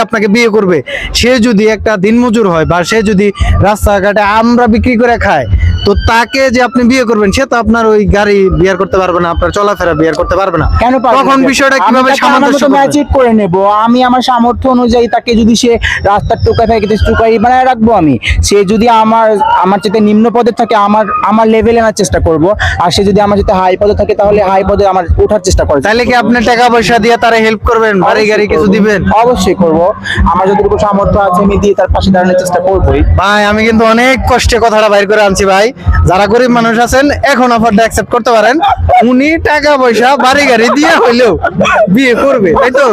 আপনাকে বিয়ে করবে, সে যদি একটা দিনমজুর হয় বা সে যদি রাস্তাঘাটে আমরা বিক্রি করে খায়, তো তাকে যে আপনি বিয়ে করবেন সে তো আপনার ওই গাড়ি বিয়ার করতে পারবে না, আপনার চলাফেরা বিয়ার করতে পারবে না। কেন পারবে তখন না? বিষয়টা আমি কিভাবে তাকে আমার সামঞ্জস্য মতো করবেন? ম্যাচিক করে নেব। আমি আমার সামর্থ্য অনুযায়ী তাকে যদি সে রাস্তার টোকাই থাকে টোকাই বানায় রাখবো আমি। সে যদি আমার আমার চেয়ে নিম্ন পদে থাকে আমার লেভেলে আনার চেষ্টা করব। আর সে যদি আমার চেয়ে হাই পদে থাকে তাহলে হাই পদে আমার ওঠার চেষ্টা করে। তাহলে কি আপনি টাকা পয়সা দিয়ে তারা হেল্প করবেন, বাড়ি গাড়ি কিছু দিবেন? অবশ্যই করব। আমার যতটুকু সামর্থ্য আছে আমি দিয়ে তার পাশে দাঁড়ানোর চেষ্টা করবোই। ভাই আমি কিন্তু অনেক কষ্টে কথাটা বাইর করে আনছি ভাই। যারা গরিব মানুষ আছেন এখন অফারটা অ্যাকসেপ্ট করতে পারেন। উনি টাকা পয়সা বাড়ি গাড়ি দিয়ে হইলেও বিয়ে করবে, তাই তো?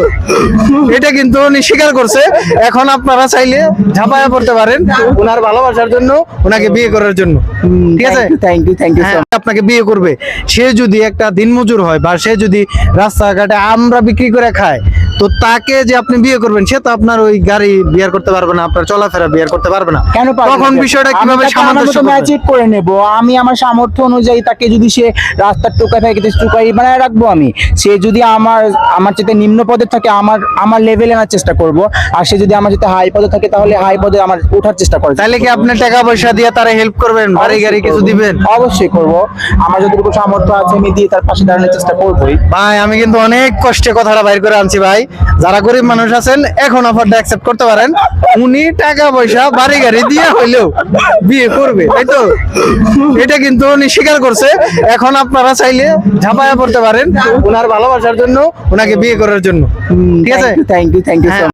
এটা কিন্তু উনি স্বীকার করছে। এখন আপনারা চাইলে ঝাঁপায়া পড়তে পারেন ওনার ভালোবাসার জন্য, ওনাকে বিয়ে করার জন্য। ঠিক আছে, থ্যাংক ইউ হ্যাঁ, আপনাকে বিয়ে করবে, সে যদি একটা দিনমজুর হয় বা সে যদি রাস্তাঘাটে আমরা বিক্রি করে খায়, তো তাকে যে আপনি বিয়ে করবেন সে তো আপনার ওই গাড়ি বিয়ার করতে পারবে না, আপনার চলাফেরা বিয়ার করতে পারবে না। কেন পারবে না? তখন বিষয়টা আমি কিভাবে তাকে আমার সামঞ্জস্য মতো করবেন? ম্যাচিক করে নেব। আমি আমার সামর্থ্য অনুযায়ী তাকে যদি সে রাস্তার টোকাই থাকে টোকাই বানায় রাখবো আমি। সে যদি আমার চেয়ে নিম্ন পদে থাকে আমার লেভেলে আনার চেষ্টা করব। আর সে যদি আমার চেয়ে হাই পদে থাকে তাহলে হাই পদে আমার ওঠার চেষ্টা করে। তাহলে কি আপনি টাকা পয়সা দিয়ে তারা হেল্প করবেন, বাড়ি গাড়ি কিছু দিবেন? অবশ্যই করব। আমার যতটুকু সামর্থ্য আছে আমি দিয়ে তার পাশে দাঁড়ানোর চেষ্টা করবোই। ভাই আমি কিন্তু অনেক কষ্টে কথাটা বাইর করে আনছি ভাই। যারা গরিব মানুষ আছেন এখন অফারটা অ্যাকসেপ্ট করতে পারেন। উনি টাকা পয়সা বাড়ি গাড়ি দিয়ে হইলেও বিয়ে করবে, তাই তো? এটা কিন্তু উনি স্বীকার করছে। এখন আপনারা চাইলে ঝাঁপায়া পড়তে পারেন ওনার ভালোবাসার জন্য, ওনাকে বিয়ে করার জন্য। ঠিক আছে, থ্যাংক ইউ হ্যাঁ।